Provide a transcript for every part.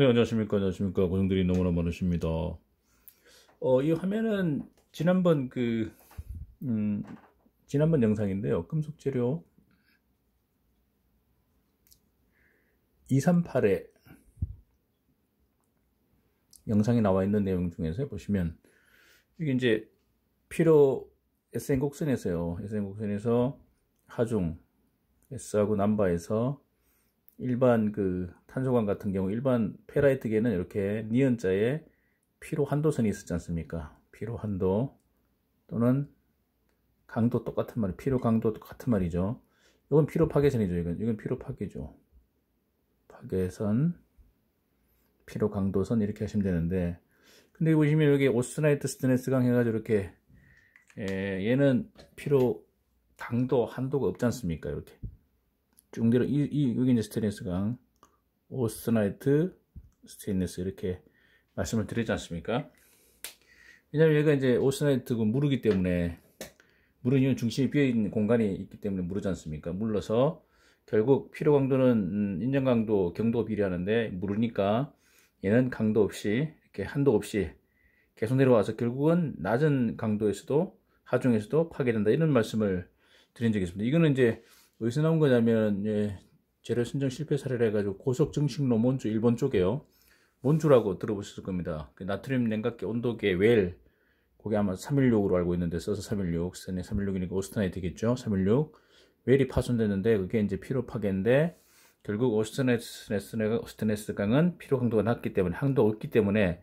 네, 안녕하십니까. 안녕하십니까. 고정들이 너무나 많으십니다. 이 화면은 음, 지난번 영상인데요. 금속 재료 238에 영상에 나와 있는 내용 중에서 보시면, 이게 이제 피로 SN 곡선에서요. SN 곡선에서 하중, S하고 남바에서 일반 탄소광 같은 경우 일반 페라이트계는 이렇게 니은자에 피로 한도선이 있었지 않습니까? 피로 한도 또는 강도 똑같은 말이 피로 강도 똑같은 말이죠. 이건 피로 파괴선이죠. 이건 피로 파괴죠. 파괴선, 피로 강도선 이렇게 하시면 되는데, 근데 보시면 여기 오스트나이트 스테인리스강 해가지고 이렇게 얘는 피로 강도 한도가 없지 않습니까? 이렇게 쭉 내려 여기 이제 스테인리스강, 오스트나이트 스테인리스 이렇게 말씀을 드리지 않습니까? 왜냐면 얘가 이제 오스트나이트고 무르기 때문에, 무르는 중심이 비어있는 공간이 있기 때문에 무르지 않습니까? 물러서 결국 피로 강도는 인정 강도, 경도 비례하는데, 무르니까 얘는 강도 없이 이렇게 한도 없이 계속 내려와서 결국은 낮은 강도에서도 하중에서도 파괴된다, 이런 말씀을 드린 적이 있습니다. 이거는 이제 어디서 나온 거냐면, 재료 선정 실패 사례를 해가지고 고속 정식로 몬주 일본 쪽에요. 몬주라고 들어보셨을 겁니다. 그 나트륨 냉각계 온도계 웰, 그게 아마 316으로 알고 있는데, 써서 316, 스테네 316이니까 오스트나이트겠죠. 316 웰이 파손됐는데 그게 이제 피로 파괴인데, 결국 오스트네스 강은 피로 강도가 낮기 때문에, 항도가 없기 때문에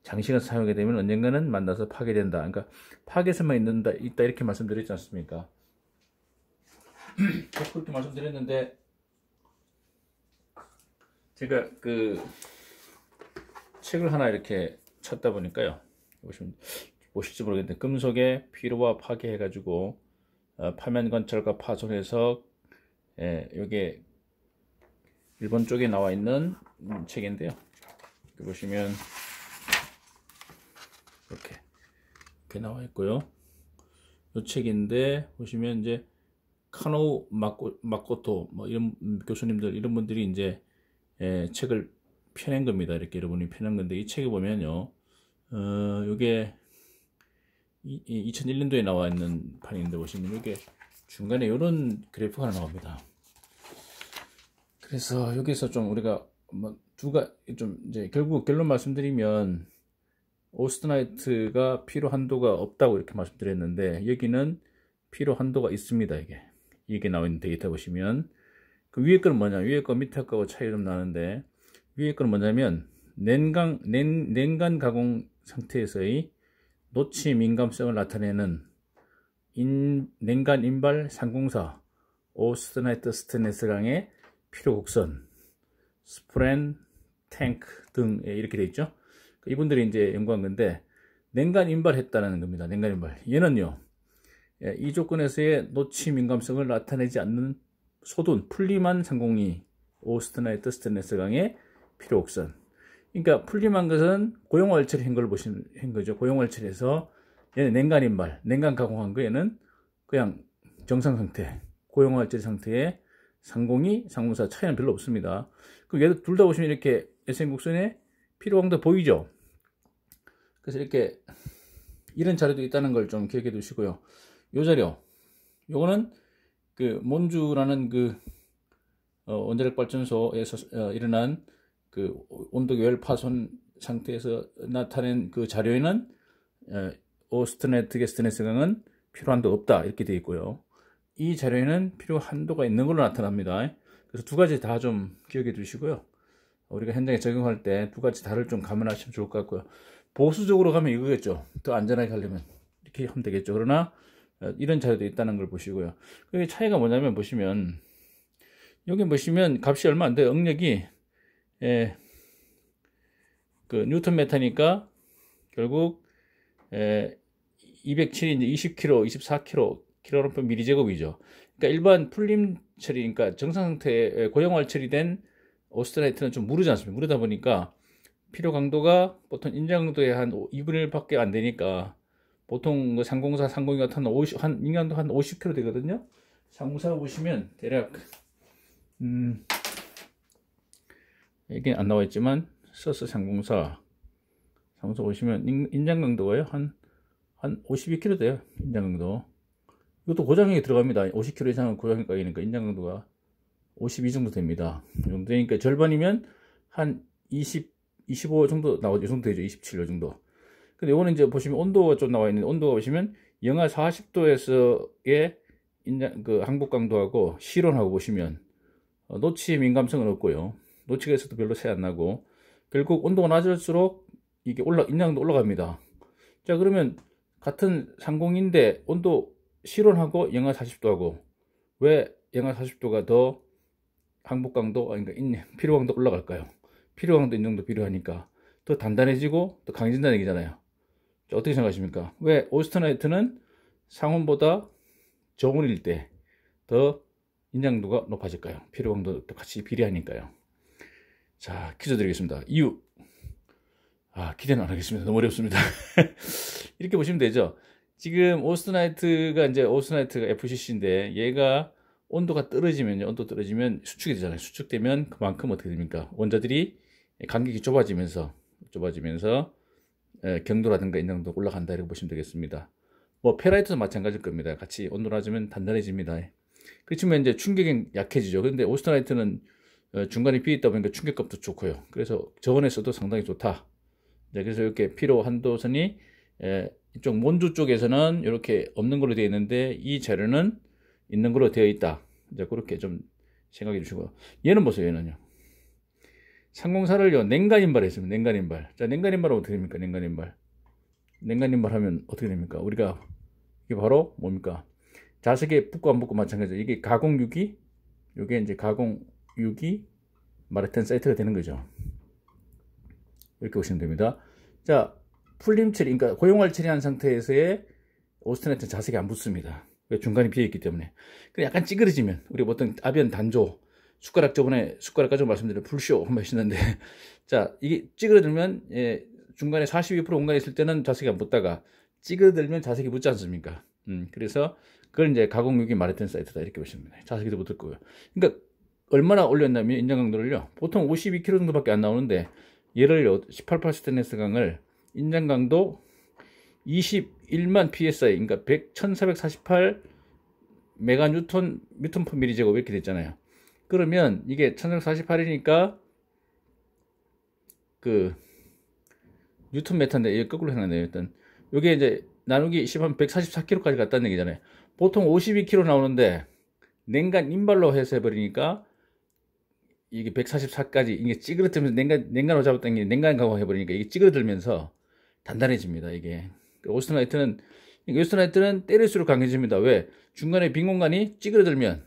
장시간 사용하게 되면 언젠가는 만나서 파괴된다. 그러니까 파괴선만 있다 이렇게 말씀드렸지 않습니까? 그렇게 말씀드렸는데, 제가 책을 하나 이렇게 찾다 보니까요. 보실지 모르겠는데, 금속의 피로와 파괴 해가지고 파면 관찰과 파손해서, 요게 일본 쪽에 나와 있는 책인데요. 여기 보시면 이렇게 나와 있고요. 이 책인데 보시면 이제 카노 마코토 뭐 이런 교수님들, 이런 분들이 이제 책을 펴낸 겁니다. 이렇게 여러분이 펴낸 건데, 이 책에 보면요, 요게 2001년도에 나와 있는 판인데, 보시면 이게 중간에 이런 그래프가 하나 나옵니다. 그래서 여기서 좀 우리가 좀 이제 결국 결론 말씀드리면, 오스트나이트가 피로 한도가 없다고 이렇게 말씀드렸는데, 여기는 피로 한도가 있습니다. 이게 나와 있는 데이터 보시면, 그 위에 거는 뭐냐, 위에 거 밑에 거하고 차이가 좀 나는데, 위에 거는 뭐냐면 냉간 가공 상태에서의 노치 민감성을 나타내는 냉간 인발 상공사 오스트나이트 스테인리스강의 피로 곡선, 스프렌, 탱크 등 이렇게 돼 있죠. 이분들이 이제 연구한 건데, 냉간 인발했다는 겁니다. 냉간 인발. 얘는요, 이 조건에서의 노치 민감성을 나타내지 않는 소둔 풀림한 상공이 오스트나이트 스테인리스강의 피로 곡선. 그러니까 풀림한 것은 고용활 처리한 걸 한 거죠. 고용활 처리해서 얘는 냉간 인발, 냉간 가공한 거, 얘는 그냥 정상 상태, 고용활 처리 상태의 상공이 상공사 차이는 별로 없습니다. 그럼 얘도 둘 다 보시면 이렇게 SN 곡선에 피로 강도 보이죠. 그래서 이렇게 이런 자료도 있다는 걸 좀 기억해 두시고요. 요 자료, 요거는 몬주라는 원자력 발전소에서 일어난 온도계 열 파손 상태에서 나타낸 그 자료에는 오스트나이트 스테인리스강은 피로 한도 없다 이렇게 되어 있고요. 이 자료에는 피로 한도가 있는 걸로 나타납니다. 그래서 두 가지 다 좀 기억해 두시고요. 우리가 현장에 적용할 때 두 가지 다를 좀 감안하시면 좋을 것 같고요. 보수적으로 가면 이거겠죠. 더 안전하게 가려면 이렇게 하면 되겠죠. 그러나 이런 자료도 있다는 걸 보시고요. 그 차이가 뭐냐면, 보시면 여기 보시면 값이 얼마 안 돼요. 응력이 뉴턴 메타니까 결국 207이 이제 20kg, 24kg, kg 미리제곱이죠. 그러니까 일반 풀림 처리, 그러니까 정상 상태에 고용활 처리된 오스트나이트는 좀 무르지 않습니까? 무르다 보니까 피로 강도가 보통 인정 강도의 한 2분의 1밖에 안 되니까, 보통 상공사, 상공이 같은 인강도 한 50kg 되거든요. 상공사 보시면 대략 이게 안 나와 있지만 서스 상공사 보시면 인장 강도가요 한 52km 돼요. 인장 강도. 이것도 고장액이 들어갑니다. 50km 이상은 고장액 가격이니까 인장 강도가 52 정도 됩니다. 이 정도 되니까 절반이면 한 25 정도 나오죠. 이 정도 되죠. 27도 정도. 근데 이거는 이제 보시면 온도가 좀 나와 있는데, 온도가 보시면 영하 40도에서의 항복 강도하고 실온하고 보시면 노치의 민감성은 없고요. 노치가 있어도 별로 차이 안 나고, 결국 온도가 낮을수록 이게 인장도 올라갑니다. 자, 그러면 같은 상공인데 온도 실온하고 영하 40도하고 왜 영하 40도가 더 항복 강도, 그러니까 피로 강도 올라갈까요? 피로 강도 인정도 필요하니까 더 단단해지고 더 강해진다는 얘기잖아요. 자, 어떻게 생각하십니까? 왜 오스트나이트는 상온보다 저온일 때 더 인장도가 높아질까요? 피로 강도도 같이 비례하니까요. 자, 퀴즈 드리겠습니다. 이유. 기대는 안 하겠습니다. 너무 어렵습니다. 이렇게 보시면 되죠. 지금 오스트나이트가 FCC인데, 얘가 온도가 떨어지면요, 온도 떨어지면 수축이 되잖아요. 수축되면 그만큼 어떻게 됩니까? 원자들이 간격이 좁아지면서 경도라든가 인장도 올라간다, 이렇게 보시면 되겠습니다. 뭐 페라이트도 마찬가지일 겁니다. 같이 온도가 낮으면 단단해집니다. 그렇지만 이제 충격이 약해지죠. 그런데 오스트나이트는 중간에 비어 있다 보니까 충격값도 좋고요. 그래서 저온에서도 상당히 좋다. 그래서 이렇게 피로 한도선이 이쪽 몬주 쪽에서는 이렇게 없는 걸로 되어 있는데, 이 자료는 있는 걸로 되어 있다. 이제 그렇게 좀 생각해 주시고, 얘는 보세요. 얘는요, 상공사를요 냉간인발 했습니다. 냉간인발. 자, 냉간인발은 어떻게 됩니까? 냉간인발 하면 어떻게 됩니까? 우리가 이게 바로 뭡니까? 자석에 붙고 안 붙고 마찬가지죠. 이게 가공유기, 이게 이제 가공유기 마르텐사이트가 되는 거죠. 이렇게 보시면 됩니다. 자, 풀림 처리, 그러니까 고용활 처리한 상태에서의 오스트나이트는 자석이 안 붙습니다. 왜? 중간에 비어 있기 때문에. 약간 찌그러지면, 우리 보통 아변 단조, 저번에 숟가락 가지고 말씀드린 풀쇼 한번 하시는데, 자, 이게 찌그러들면, 중간에 42% 공간에 있을 때는 자석이 안 붙다가 찌그러들면 자석이 붙지 않습니까? 그래서 그걸 이제 가공유기 마르텐사이트다, 이렇게 보시면 됩니다. 자석이 더 붙을 거고요. 그러니까 얼마나 올렸냐면 인장 강도를요, 보통 52kg 정도밖에 안 나오는데, 얘를요 18% 스테인리스 강을 인장 강도 21만 psi, 그러니까 1448 메가뉴턴 per 미리제곱 이렇게 됐잖아요. 그러면 이게 1448이니까 그 뉴턴 메타인데, 이게 거꾸로 생각나요. 일단 이게 이제 나누기 10하면 144kg까지 갔다는 얘기잖아요. 보통 52kg 나오는데 냉간 인발로 해서 해버리니까 이게 144까지 이게 찌그러뜨면서 냉간으로 잡았던 게 냉간 가공 해버리니까 이게 찌그러들면서 단단해집니다. 이게 오스트나이트는 때릴수록 강해집니다. 왜? 중간에 빈 공간이 찌그러들면,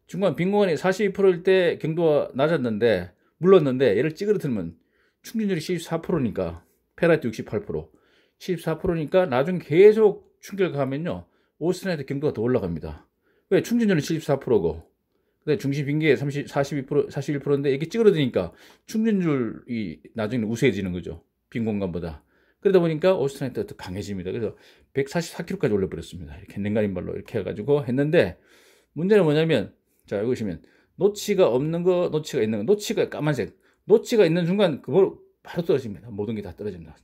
중간 빈 공간이 42%일 때 경도가 낮았는데 물렀는데, 얘를 찌그러뜨리면 충진율이 14%니까 페라이트 68%, 74%니까 나중에 계속 충격을 가면요 오스트나이트 경도가 더 올라갑니다. 왜? 충진율이 74%고 근데 중심 빈계에 41%인데 이게 찌그러드니까 충진율이 나중에 우세해지는 거죠. 빈 공간보다. 그러다 보니까 오스트나이트가 더 강해집니다. 그래서 144kg까지 올려버렸습니다. 이렇게 냉간인발로 이렇게 해가지고 했는데, 문제는 뭐냐면, 자, 여기 보시면 노치가 없는 거, 노치가 있는 거, 노치가 까만색, 노치가 있는 순간 그걸 바로 떨어집니다. 모든 게 다 떨어집니다.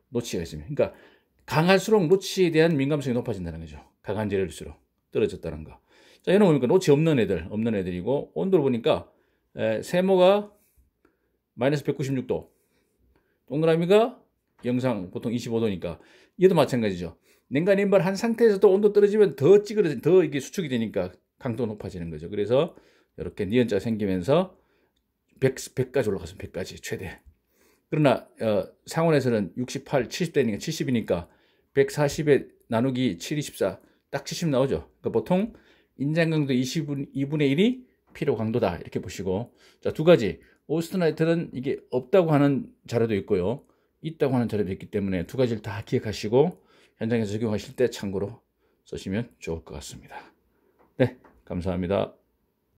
노치가 있으면. 그러니까 강할수록 노치에 대한 민감성이 높아진다는 거죠. 강한 재료일수록 떨어졌다는 거. 자, 얘는 보니까 노치 없는 애들이고, 온도를 보니까 세모가 마이너스 196도, 동그라미가 영상 보통 25도니까 얘도 마찬가지죠. 냉간 인발 한 상태에서도 온도 떨어지면 더 찌그러져, 더 이게 수축이 되니까 강도가 높아지는 거죠. 그래서 이렇게 니은자가 생기면서 100까지 올라갔습니다. 100까지 최대. 그러나 상온에서는 68, 70대니까 70이니까 140에 나누기 7, 24, 딱 70 나오죠. 그러니까 보통 인장 강도 2분의 1이 피로 강도다, 이렇게 보시고, 자, 두 가지. 오스트나이트는 이게 없다고 하는 자료도 있고요, 있다고 하는 자료도 있기 때문에 두 가지를 다 기억하시고 현장에서 적용하실 때 참고로 쓰시면 좋을 것 같습니다. 네, 감사합니다.